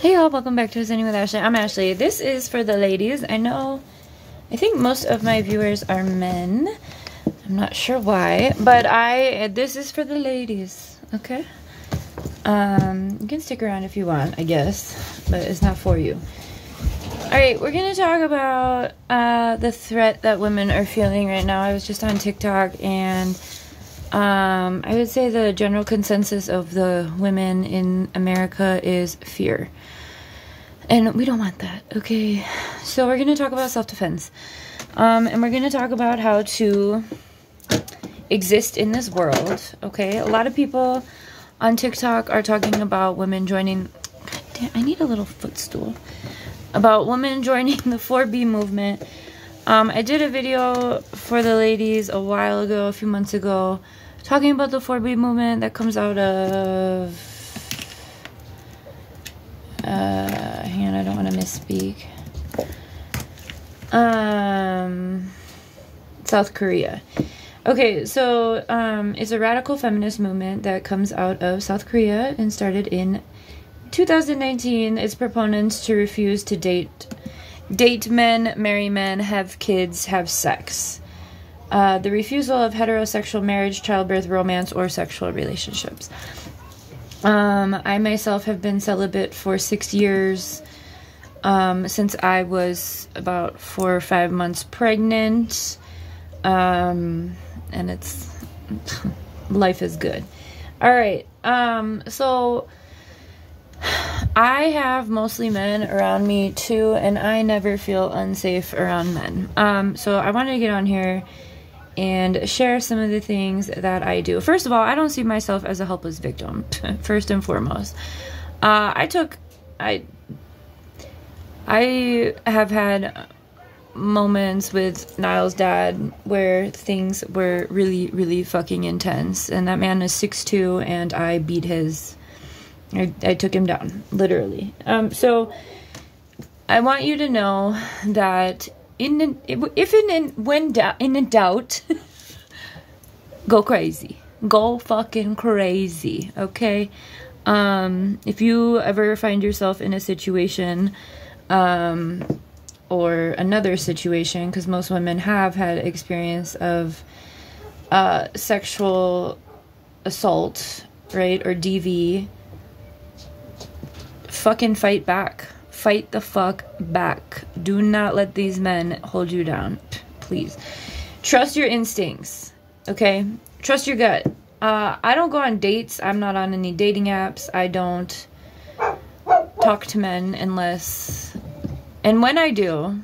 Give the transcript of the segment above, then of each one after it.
Hey y'all, welcome back to Sitting with Ashley. I'm Ashley. This is for the ladies. I think most of my viewers are men. I'm not sure why, but this is for the ladies, okay? You can stick around if you want, I guess, but it's not for you. Alright, we're gonna talk about the threat that women are feeling right now. I was just on TikTok, and I would say the general consensus of the women in America is fear. And we don't want that, okay? So we're going to talk about self-defense. And we're going to talk about how to exist in this world, okay? A lot of people on TikTok are talking about women joining... God damn, I need a little footstool. About women joining the 4B movement. I did a video for the ladies a while ago, a few months ago, talking about the 4B movement that comes out of... hang on, I don't want to misspeak. South Korea. Okay, so it's a radical feminist movement that comes out of South Korea and started in 2019. Its proponents to refuse to date men, marry men, have kids, have sex. The refusal of heterosexual marriage, childbirth, romance, or sexual relationships. I myself have been celibate for 6 years, since I was about 4 or 5 months pregnant, and life is good. Alright, so, I have mostly men around me too, and I never feel unsafe around men. So I wanted to get on here and share some of the things that I do. First of all, I don't see myself as a helpless victim, first and foremost. I have had moments with Niall's dad where things were really, really fucking intense. And that man is 6'2", and I beat I took him down, literally. So I want you to know that when in doubt, go crazy. Go fucking crazy, okay? If you ever find yourself in a situation, or another situation, because most women have had experience of sexual assault, right, or DV, fucking fight back. Fight the fuck back. Do not let these men hold you down, please. Trust your instincts, okay? Trust your gut. I don't go on dates. I'm not on any dating apps. I don't talk to men unless... And when I do,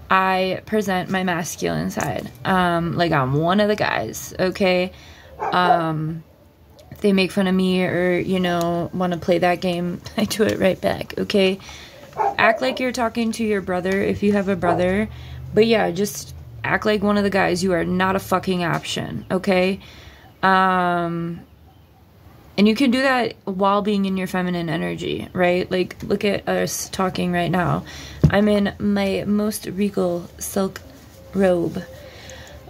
I present my masculine side. Like I'm one of the guys, okay? If they make fun of me or, you know, want to play that game, I do it right back, okay? Act like you're talking to your brother if you have a brother. But yeah, just act like one of the guys. You are not a fucking option, okay? And you can do that while being in your feminine energy, right? Like, look at us talking right now. I'm in my most regal silk robe.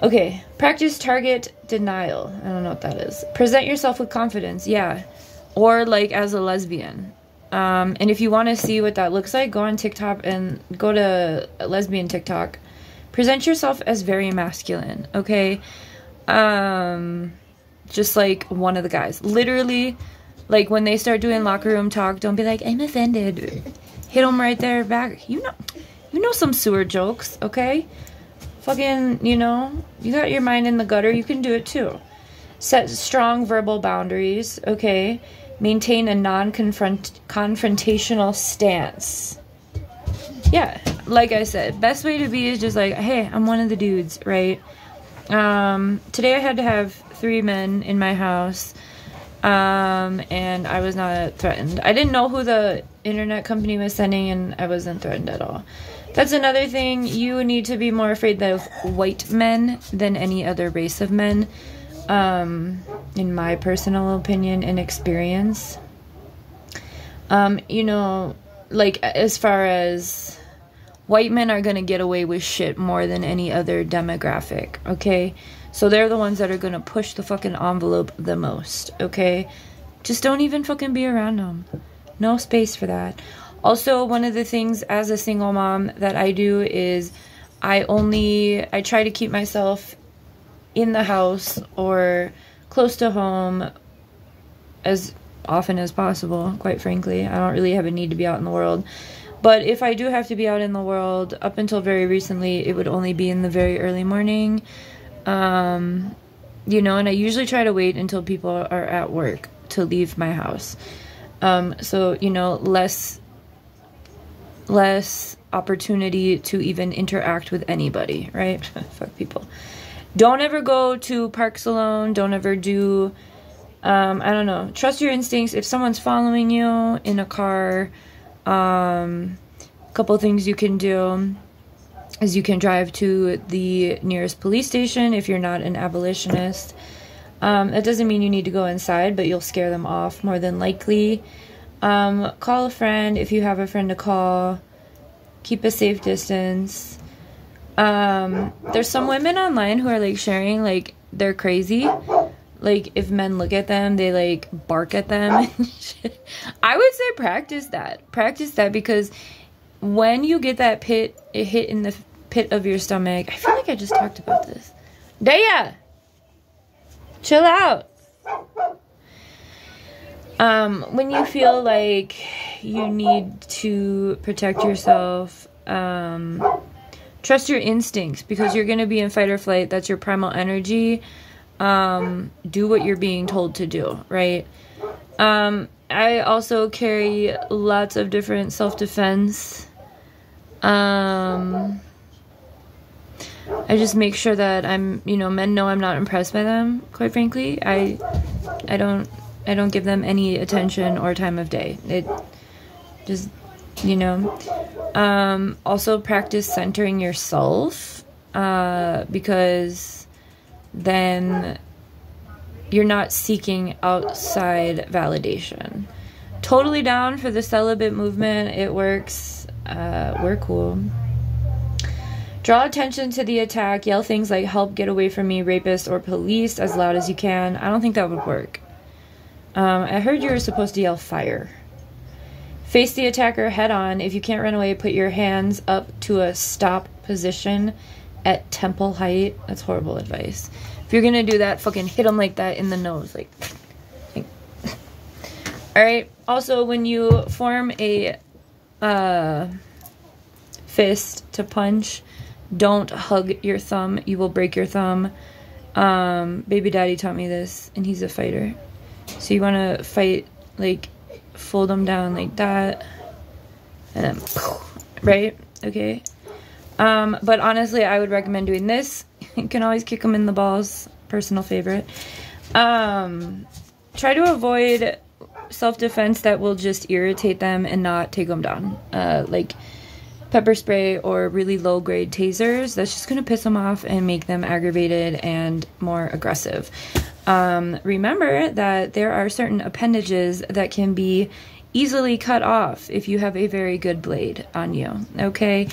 Okay, practice target denial. I don't know what that is. Present yourself with confidence, yeah. Or like as a lesbian. And if you want to see what that looks like, go on TikTok and go to lesbian TikTok. Present yourself as very masculine, okay? Just like one of the guys. Literally, like when they start doing locker room talk, don't be like, I'm offended. Hit them right there back. You know some sewer jokes, okay? Fucking, you know, you got your mind in the gutter, you can do it too. Set strong verbal boundaries, okay? Maintain a non-confrontational stance. Yeah, like I said, best way to be is just like, hey, I'm one of the dudes, right? Today I had to have 3 men in my house, and I was not threatened. I didn't know who the internet company was sending, and I wasn't threatened at all. That's another thing. You need to be more afraid of white men than any other race of men, in my personal opinion and experience. You know, like, as far as white men are gonna get away with shit more than any other demographic, okay? So they're the ones that are gonna push the fucking envelope the most, okay? Just don't even fucking be around them. No space for that. Also, one of the things as a single mom that I do is I try to keep myself in the house or close to home as often as possible, quite frankly. I don't really have a need to be out in the world. But if I do have to be out in the world, up until very recently, it would only be in the very early morning. You know, and I usually try to wait until people are at work to leave my house. So, you know, less opportunity to even interact with anybody, right? Fuck people. Don't ever go to parks alone. Don't ever do, I don't know. Trust your instincts. If someone's following you in a car, a couple things you can do is you can drive to the nearest police station if you're not an abolitionist. That doesn't mean you need to go inside, but you'll scare them off more than likely. Call a friend if you have a friend to call. Keep a safe distance. There's some women online who are like sharing like they're crazy. Like if men look at them, they like bark at them and shit. I would say practice that. Practice that, because when you get that hit in the pit of your stomach, I feel like I just talked about this. Daya! Chill out. When you feel like you need to protect yourself, trust your instincts, because you're going to be in fight or flight. That's your primal energy. Do what you're being told to do, right? I also carry lots of different self-defense. I just make sure that I'm, you know, men know I'm not impressed by them, quite frankly. I don't give them any attention or time of day. It just, you know. Also practice centering yourself, because then you're not seeking outside validation. Totally down for the celibate movement. It works. We're cool. Draw attention to the attack. Yell things like help, get away from me, rapist, or police as loud as you can. I don't think that would work. I heard you were supposed to yell fire. Face the attacker head on. If you can't run away, put your hands up to a stop position at temple height. That's horrible advice. If you're gonna do that, fucking hit them like that in the nose. Like. Alright. Also, when you form a fist to punch, don't hug your thumb. You will break your thumb. Baby daddy taught me this, and he's a fighter. So you want to fight, like, fold them down like that, and then, right? Okay. But honestly, I would recommend doing this. You can always kick them in the balls. Personal favorite. Try to avoid self-defense that will just irritate them and not take them down. Like pepper spray or really low-grade tasers. That's just going to piss them off and make them aggravated and more aggressive. Remember that there are certain appendages that can be easily cut off if you have a very good blade on you, okay?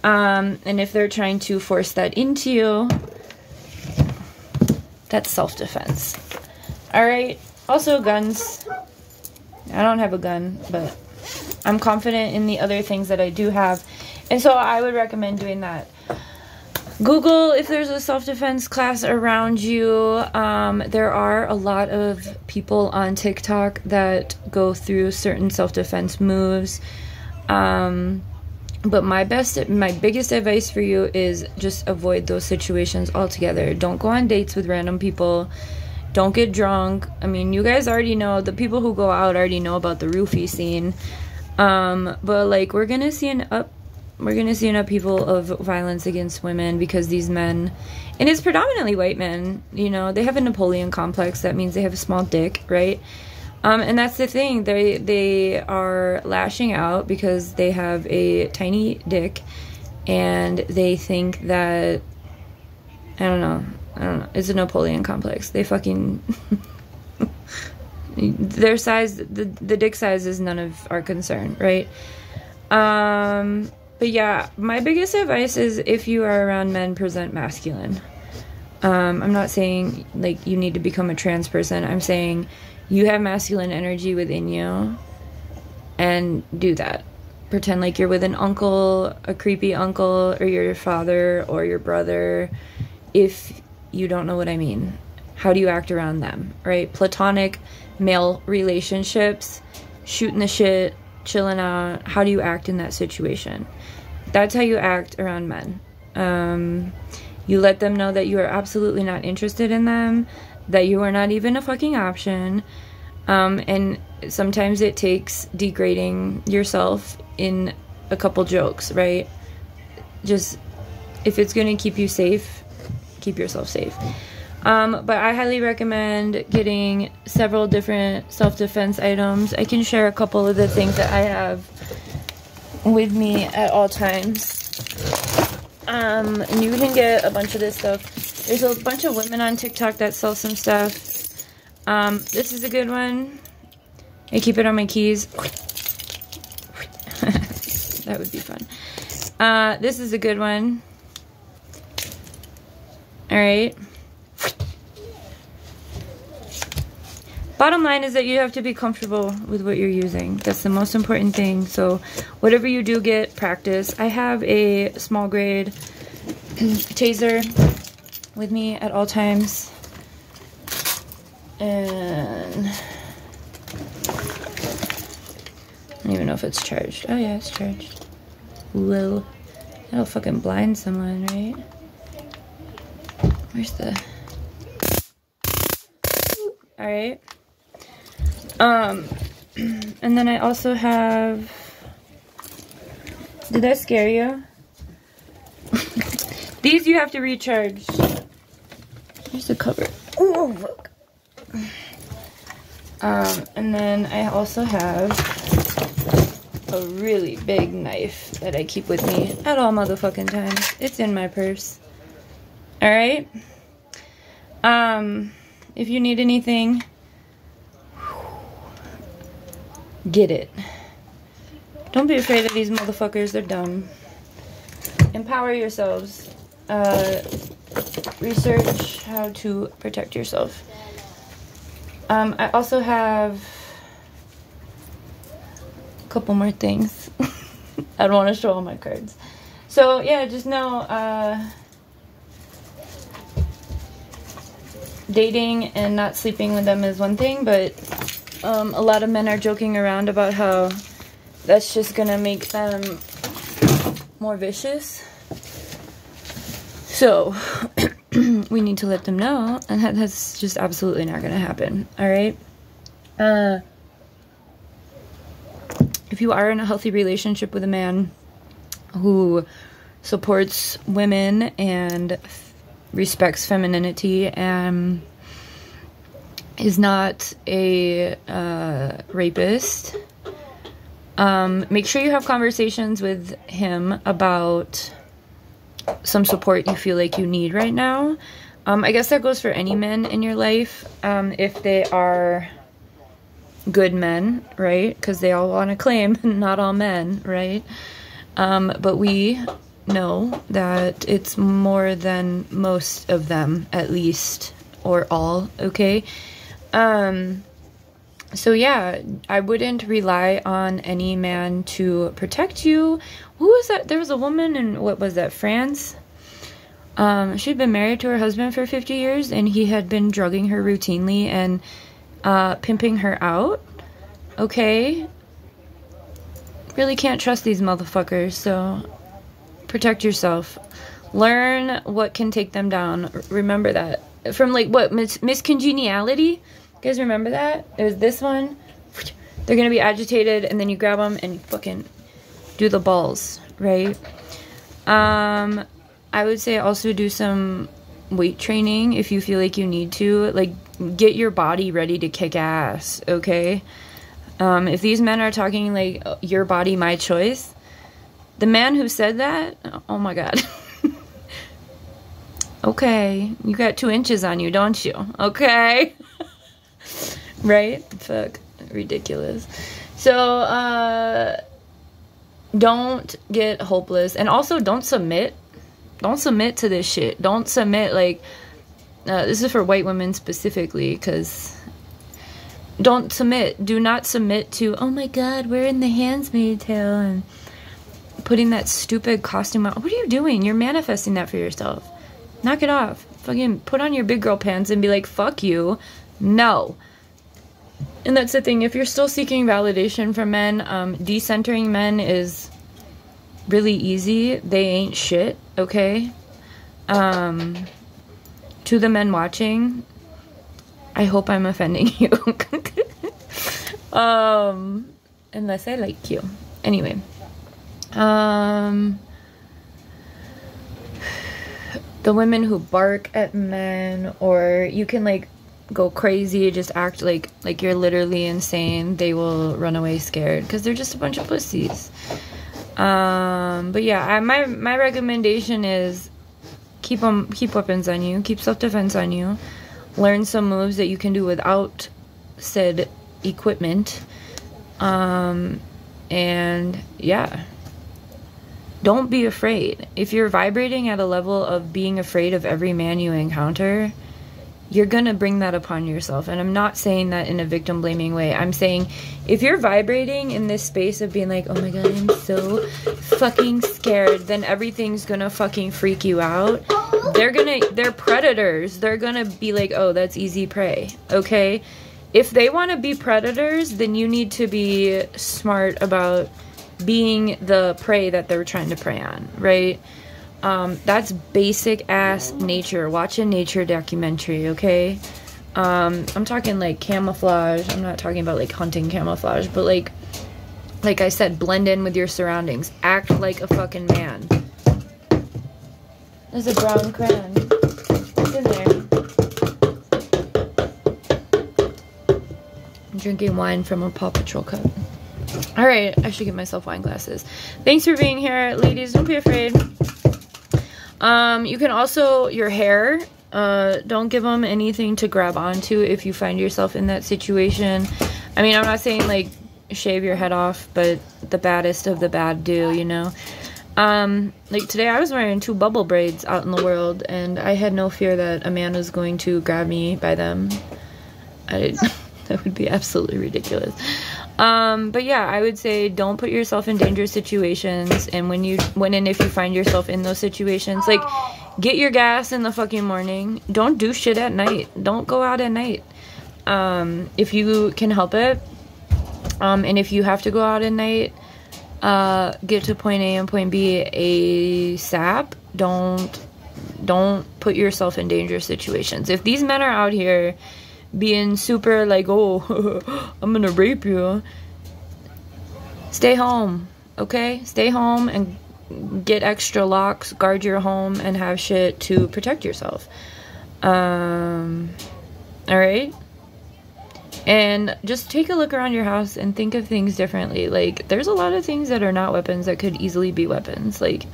And if they're trying to force that into you, that's self-defense. Alright, also guns. I don't have a gun, but I'm confident in the other things that I do have, and so I would recommend doing that. Google if there's a self-defense class around you. There are a lot of people on TikTok that go through certain self-defense moves. But my biggest advice for you is just avoid those situations altogether. Don't go on dates with random people. Don't get drunk. I mean, you guys already know, the people who go out already know about the roofie scene. But like, we're gonna see an upheaval of violence against women because these men, and it's predominantly white men, you know, they have a Napoleon complex. That means they have a small dick, right? And that's the thing. They are lashing out because they have a tiny dick, and they think that, I don't know, it's a Napoleon complex. They fucking their size, the dick size is none of our concern, right? But yeah, my biggest advice is if you are around men, present masculine. I'm not saying like you need to become a trans person. I'm saying you have masculine energy within you. and do that. Pretend like you're with an uncle, a creepy uncle, or your father or your brother, if you don't know what I mean. How do you act around them, right? Platonic male relationships, shooting the shit, chilling out. How do you act in that situation? That's how you act around men. You let them know that you are absolutely not interested in them, that you are not even a fucking option. And sometimes it takes degrading yourself in a couple jokes, right? Just, if it's going to keep you safe, keep yourself safe. But I highly recommend getting several different self-defense items. I can share a couple of the things that I have with me at all times. And you can get a bunch of this stuff. There's a bunch of women on TikTok that sell some stuff. This is a good one. I keep it on my keys. That would be fun. This is a good one. Alright. Bottom line is that you have to be comfortable with what you're using. That's the most important thing. So whatever you do, get practice. I have a small grade taser with me at all times. And I don't even know if it's charged. Oh yeah, it's charged. Whoa. That'll fucking blind someone, right? Where's the... Alright. And then I also have... Did that scare you? These you have to recharge. Here's the cover. Oh, look. And then I also have a really big knife that I keep with me at all motherfucking times. It's in my purse. Alright? If you need anything, get it. Don't be afraid of these motherfuckers. They're dumb. Empower yourselves. Research how to protect yourself. I also have a couple more things. I don't want to show all my cards. So, yeah, just know, dating and not sleeping with them is one thing, but a lot of men are joking around about how that's just gonna make them more vicious. So, we need to let them know, and that's just absolutely not gonna happen, alright? If you are in a healthy relationship with a man who supports women and respects femininity and is not a rapist, make sure you have conversations with him about some support you feel like you need right now. I guess that goes for any men in your life, if they are good men, right? Because they all want to claim not all men, right? But we know that it's more than most of them, at least, or all, okay? So yeah, I wouldn't rely on any man to protect you. Who was that? There was a woman in, what was that, France? She'd been married to her husband for 50 years, and he had been drugging her routinely and pimping her out. Okay? Really can't trust these motherfuckers, so protect yourself. Learn what can take them down. Remember that. From, like, what, Miss Congeniality? You guys remember that? It was this one. They're gonna be agitated, and then you grab them and you fucking do the balls, right? I would say also do some weight training if you feel like you need to. Like, get your body ready to kick ass, okay? If these men are talking like, your body, my choice, the man who said that, oh my god. Okay, you got 2 inches on you, don't you? Okay. Right? Fuck. Ridiculous. So, don't get hopeless. And also, don't submit. Don't submit to this shit. Don't submit, like, this is for white women specifically, because Don't submit. Do not submit to, oh my god, we're in the Handmaid's Tale, and putting that stupid costume on. What are you doing? You're manifesting that for yourself. Knock it off. Fucking put on your big girl pants and be like, fuck you. No. And that's the thing. If you're still seeking validation from men, decentering men is really easy. They ain't shit, okay? To the men watching, I hope I'm offending you. Unless I like you. Anyway. The women who bark at men, or you can like go crazy, just act like you're literally insane. They will run away scared because they're just a bunch of pussies. But yeah, my recommendation is keep weapons on you, keep self-defense on you, learn some moves that you can do without said equipment, and yeah, don't be afraid. If you're vibrating at a level of being afraid of every man you encounter, you're gonna bring that upon yourself. And I'm not saying that in a victim blaming way. I'm saying if you're vibrating in this space of being like, oh my god, I'm so fucking scared, then everything's gonna fucking freak you out. They're predators. They're gonna be like, oh, that's easy prey. Okay? If they want to be predators, then you need to be smart about being the prey that they're trying to prey on, right? That's basic ass nature. Watch a nature documentary, okay? I'm talking like camouflage. I'm not talking about like hunting camouflage, but like I said, blend in with your surroundings. Act like a fucking man. There's a brown crayon. What's in there? I'm drinking wine from a Paw Patrol cup. Alright, I should get myself wine glasses. Thanks for being here, ladies. Don't be afraid. You can also, your hair, don't give them anything to grab onto if you find yourself in that situation. I mean, I'm not saying, like, shave your head off, but the baddest of the bad do, you know? Like, today I was wearing 2 bubble braids out in the world, and I had no fear that a man was going to grab me by them. That would be absolutely ridiculous. But yeah, I would say don't put yourself in dangerous situations, and when and if you find yourself in those situations, like, get your gas in the fucking morning. Don't do shit at night. Don't go out at night. If you can help it, and if you have to go out at night, get to point A and point B ASAP. Don't put yourself in dangerous situations. If these men are out here being super like, oh, I'm gonna rape you, stay home, okay? Stay home and get extra locks, guard your home, and have shit to protect yourself. Alright? And just take a look around your house and think of things differently. Like, there's a lot of things that are not weapons that could easily be weapons, like,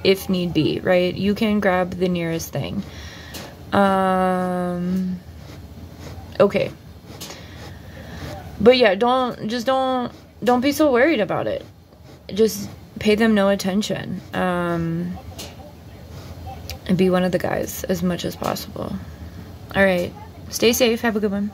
if need be, right? You can grab the nearest thing. Okay. But yeah, don't be so worried about it. Just pay them no attention. And be one of the guys as much as possible. Alright. Stay safe. Have a good one.